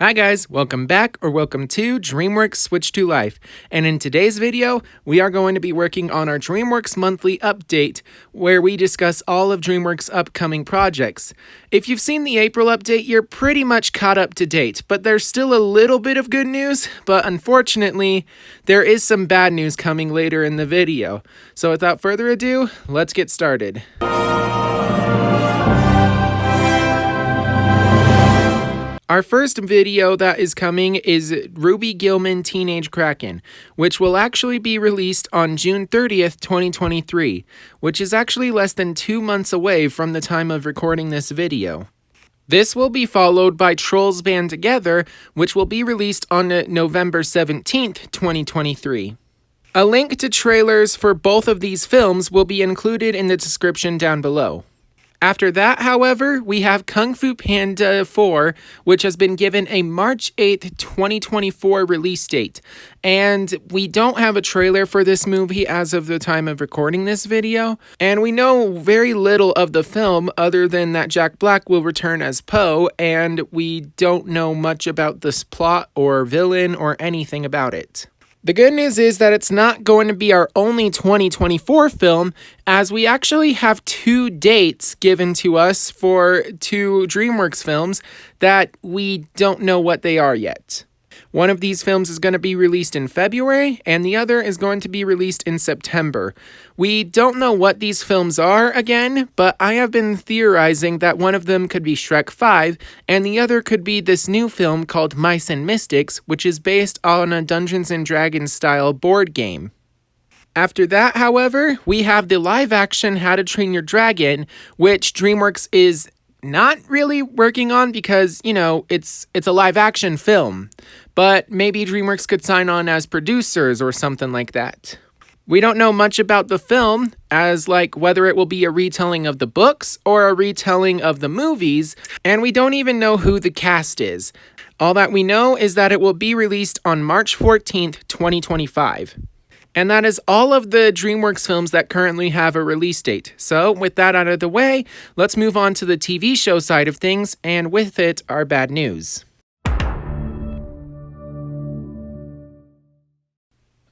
Hi guys, welcome back or welcome to Dreamworks Switch to Life. And in today's video, we are going to be working on our Dreamworks monthly update where we discuss all of Dreamworks' upcoming projects. If you've seen the April update, you're pretty much caught up to date, but there's still a little bit of good news, but unfortunately, there is some bad news coming later in the video. So without further ado, let's get started. Our first video that is coming is Gillman Teenage Kraken, which will actually be released on June 30th, 2023, which is actually less than 2 months away from the time of recording this video. This will be followed by Trolls Band Together, which will be released on November 17th, 2023. A link to trailers for both of these films will be included in the description down below. After that, however, we have Kung Fu Panda 4, which has been given a March 8th, 2024 release date. And we don't have a trailer for this movie as of the time of recording this video. And we know very little of the film other than that Jack Black will return as Poe, and we don't know much about this plot or villain or anything about it. The good news is that it's not going to be our only 2024 film, as we actually have 2 dates given to us for 2 Dreamworks films that we don't know what they are yet. One of these films is going to be released in February, and the other is going to be released in September. We don't know what these films are again, but I have been theorizing that one of them could be Shrek 5, and the other could be this new film called Mice and Mystics, which is based on a Dungeons & Dragons style board game. After that, however, we have the live-action How to Train Your Dragon, which Dreamworks is not really working on because, you know, it's a live-action film. But maybe Dreamworks could sign on as producers or something like that. We don't know much about the film, as like whether it will be a retelling of the books or a retelling of the movies, and we don't even know who the cast is. All that we know is that it will be released on March 14th, 2025. And that is all of the Dreamworks films that currently have a release date. So with that out of the way, let's move on to the TV show side of things, and with it, our bad news.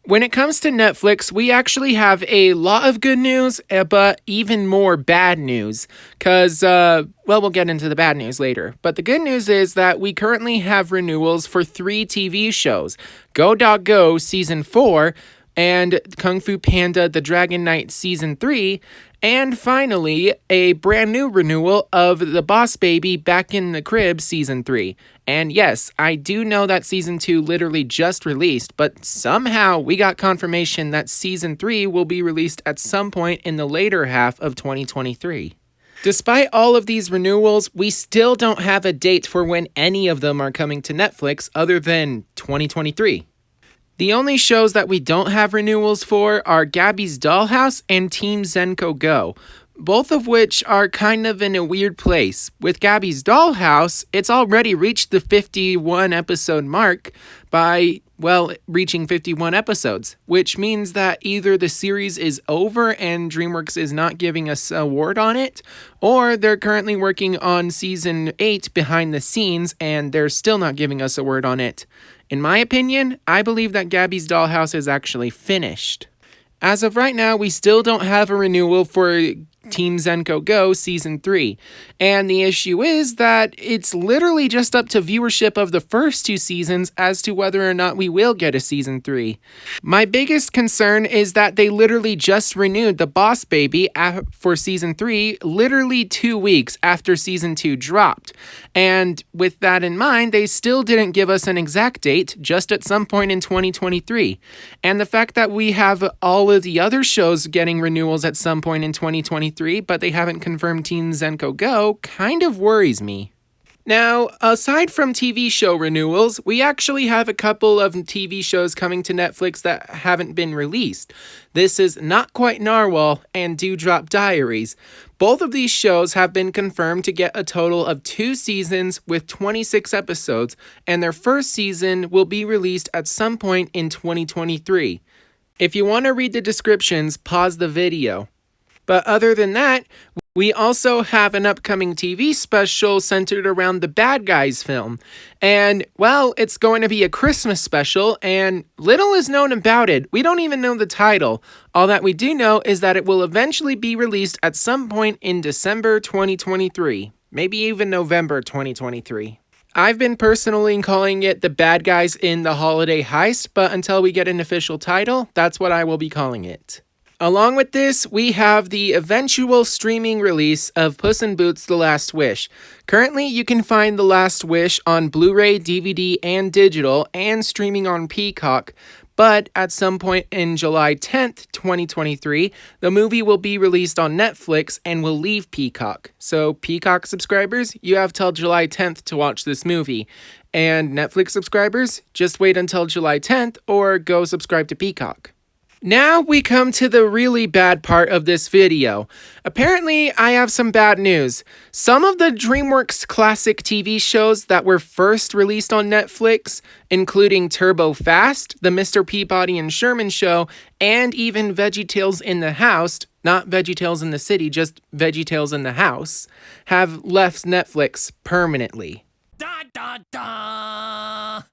When it comes to Netflix, we actually have a lot of good news, but even more bad news. Because, we'll get into the bad news later. But the good news is that we currently have renewals for 3 TV shows. Go Dog Go Season 4, and Kung Fu Panda The Dragon Knight Season 3, and finally, a brand new renewal of The Boss Baby Back in the Crib Season 3. And yes, I do know that Season 2 literally just released, but somehow we got confirmation that Season 3 will be released at some point in the later half of 2023. Despite all of these renewals, we still don't have a date for when any of them are coming to Netflix other than 2023. The only shows that we don't have renewals for are Gabby's Dollhouse and Team Zenko Go, both of which are kind of in a weird place. With Gabby's Dollhouse, it's already reached the 51 episode mark by, well, reaching 51 episodes, which means that either the series is over and Dreamworks is not giving us an award on it, or they're currently working on season 8 behind the scenes and they're still not giving us a word on it. In my opinion, I believe that Gabby's Dollhouse is actually finished. As of right now, we still don't have a renewal for Team Zenko Go Season 3. And the issue is that it's literally just up to viewership of the first 2 seasons as to whether or not we will get a Season 3. My biggest concern is that they literally just renewed The Boss Baby for Season 3 literally 2 weeks after Season 2 dropped. And with that in mind, they still didn't give us an exact date, just at some point in 2023. And the fact that we have all of the other shows getting renewals at some point in 2023, but they haven't confirmed Team Zenko Go, kind of worries me. Now, aside from TV show renewals, we actually have a couple of TV shows coming to Netflix that haven't been released. This is Not Quite Narwal and Dewdrop Diaries. Both of these shows have been confirmed to get a total of 2 seasons with 26 episodes, and their first season will be released at some point in 2023. If you want to read the descriptions, pause the video. But other than that, we also have an upcoming TV special centered around the Bad Guys film. And, well, it's going to be a Christmas special, and little is known about it. We don't even know the title. All that we do know is that it will eventually be released at some point in December 2023. Maybe even November 2023. I've been personally calling it The Bad Guys in the Holiday Heist, but until we get an official title, that's what I will be calling it. Along with this, we have the eventual streaming release of Puss in Boots: The Last Wish. Currently, you can find The Last Wish on Blu-ray, DVD, and digital, and streaming on Peacock. But at some point in July 10th, 2023, the movie will be released on Netflix and will leave Peacock. So Peacock subscribers, you have till July 10th to watch this movie. And Netflix subscribers, just wait until July 10th or go subscribe to Peacock. Now we come to the really bad part of this video. Apparently, I have some bad news. Some of the Dreamworks classic TV shows that were first released on Netflix, including Turbo Fast, the Mr. Peabody and Sherman show, and even Veggietales in the House, not Veggietales in the City, just Veggietales in the House, have left Netflix permanently. Da, da, da.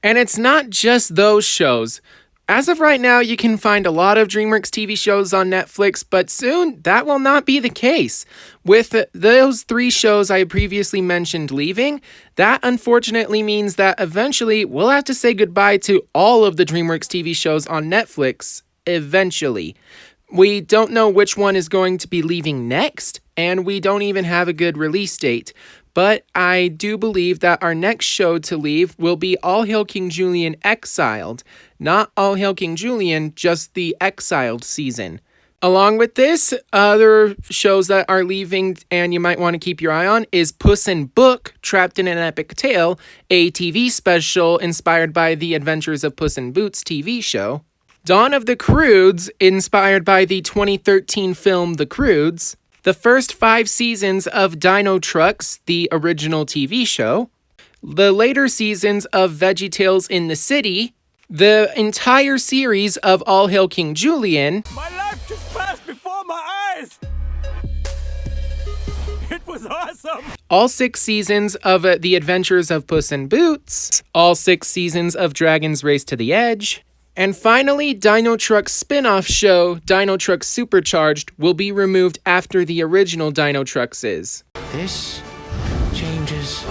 And it's not just those shows. As of right now, you can find a lot of Dreamworks TV shows on Netflix, but soon that will not be the case. With those 3 shows I previously mentioned leaving, that unfortunately means that eventually we'll have to say goodbye to all of the Dreamworks TV shows on Netflix. Eventually. We don't know which one is going to be leaving next, and we don't even have a good release date. But I do believe that our next show to leave will be All Hail King Julian Exiled. Not All Hail King Julian, just the Exiled season. Along with this, other shows that are leaving and you might want to keep your eye on is Puss in Book, Trapped in an Epic Tale, a TV special inspired by the Adventures of Puss in Boots TV show. Dawn of the Croods, inspired by the 2013 film The Croods. The first 5 seasons of Dino Trucks, the original TV show. The later seasons of Veggietales in the City. The entire series of All Hail King Julian. My life just passed before my eyes! It was awesome! All 6 seasons of The Adventures of Puss in Boots. All 6 seasons of Dragon's Race to the Edge. And finally, Dino Trucks spin-off show, Dino Trucks Supercharged, will be removed after the original Dino Trucks is. This changes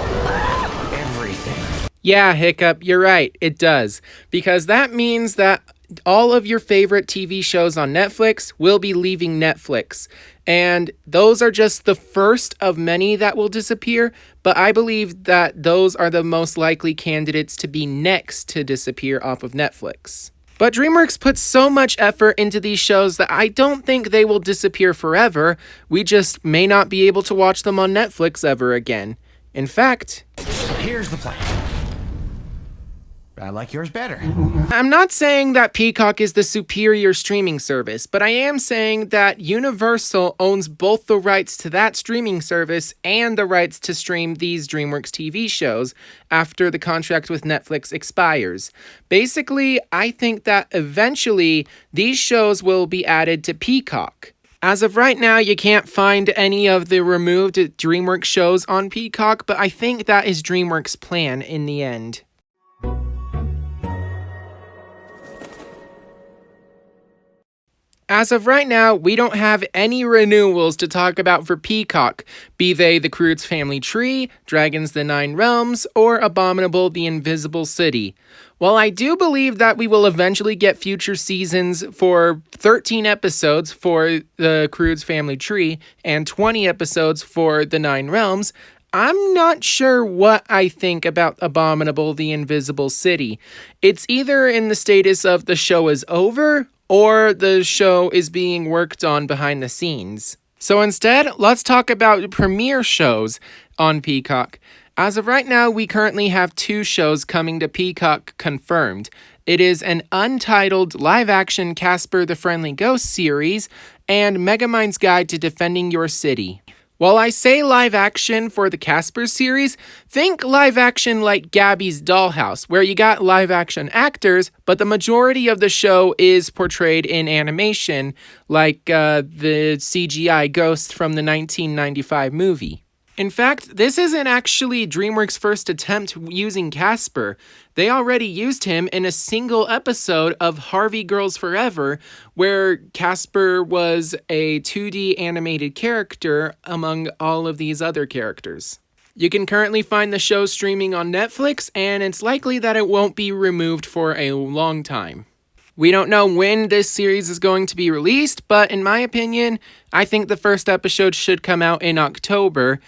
everything. Yeah, Hiccup, you're right, it does. Because that means that all of your favorite TV shows on Netflix will be leaving Netflix. And those are just the first of many that will disappear, but I believe that those are the most likely candidates to be next to disappear off of Netflix. But Dreamworks puts so much effort into these shows that I don't think they will disappear forever. We just may not be able to watch them on Netflix ever again. In fact, here's the plan. I like yours better. I'm not saying that Peacock is the superior streaming service, but I am saying that Universal owns both the rights to that streaming service and the rights to stream these Dreamworks TV shows after the contract with Netflix expires. Basically, I think that eventually these shows will be added to Peacock. As of right now, you can't find any of the removed Dreamworks shows on Peacock, but I think that is Dreamworks' plan in the end. As of right now, we don't have any renewals to talk about for Peacock, be they The Croods Family Tree, Dragons the Nine Realms, or Abominable the Invisible City. While I do believe that we will eventually get future seasons for 13 episodes for The Croods Family Tree and 20 episodes for The Nine Realms, I'm not sure what I think about Abominable the Invisible City. It's either in the status of the show is over, or the show is being worked on behind the scenes. So instead, let's talk about premiere shows on Peacock. As of right now, we currently have 2 shows coming to Peacock confirmed. It is an Untitled live-action Casper the Friendly Ghost series and Megamind's Guide to Defending Your City. While I say live action for the Casper series, think live action like Gabby's Dollhouse, where you got live action actors, but the majority of the show is portrayed in animation, like the CGI ghost from the 1995 movie. In fact, this isn't actually Dreamworks' first attempt using Casper. They already used him in a single episode of Harvey Girls Forever, where Casper was a 2D animated character among all of these other characters. You can currently find the show streaming on Netflix, and it's likely that it won't be removed for a long time. We don't know when this series is going to be released, but in my opinion, I think the first episode should come out in October.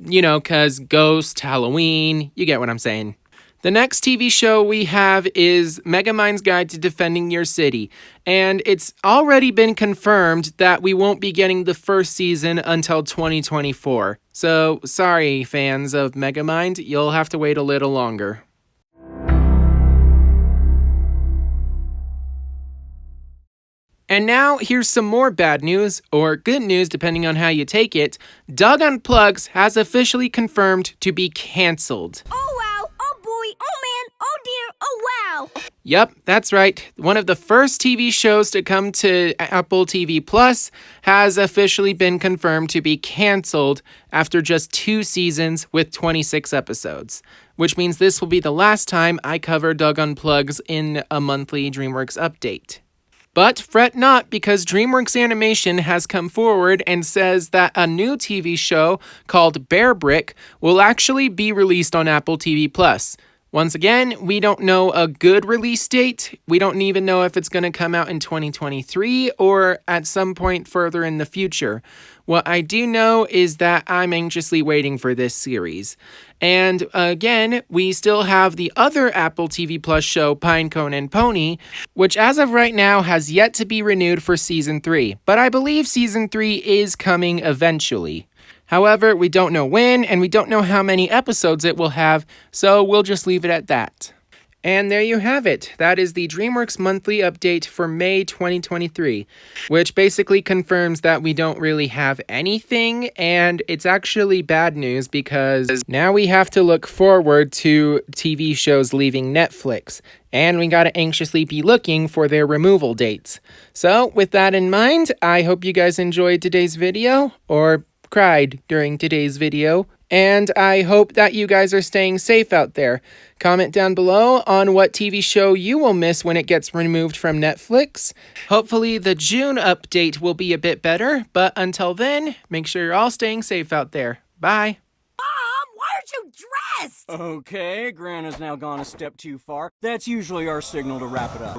You know, because Ghost, Halloween, you get what I'm saying. The next TV show we have is Megamind's Guide to Defending Your City, and it's already been confirmed that we won't be getting the first season until 2024. So, sorry, fans of Megamind, you'll have to wait a little longer. And now, here's some more bad news, or good news depending on how you take it. Doug Unplugs has officially confirmed to be cancelled. Oh wow, oh boy, oh man, oh dear, oh wow. Yep, that's right. One of the first TV shows to come to Apple TV Plus has officially been confirmed to be cancelled after just 2 seasons with 26 episodes. Which means this will be the last time I cover Doug Unplugs in a monthly Dreamworks update. But fret not, because Dreamworks Animation has come forward and says that a new TV show called rbrick will actually be released on Apple TV+. Once again, we don't know a good release date. We don't even know if it's going to come out in 2023 or at some point further in the future. What I do know is that I'm anxiously waiting for this series. And again, we still have the other Apple TV Plus show, Pinecone and Pony, which as of right now has yet to be renewed for Season 3. But I believe Season 3 is coming eventually. However, we don't know when, and we don't know how many episodes it will have, so we'll just leave it at that. And there you have it. That is the Dreamworks monthly update for May 2023, which basically confirms that we don't really have anything, and it's actually bad news because now we have to look forward to TV shows leaving Netflix, and we gotta anxiously be looking for their removal dates. So, with that in mind, I hope you guys enjoyed today's video, or cried during today's video, and I hope that you guys are staying safe out there. Comment down below on what TV show you will miss when it gets removed from Netflix. Hopefully the June update will be a bit better, but until then, make sure you're all staying safe out there. Bye. Mom, why aren't you dressed? Okay, Grandma's now gone a step too far. That's usually our signal to wrap it up.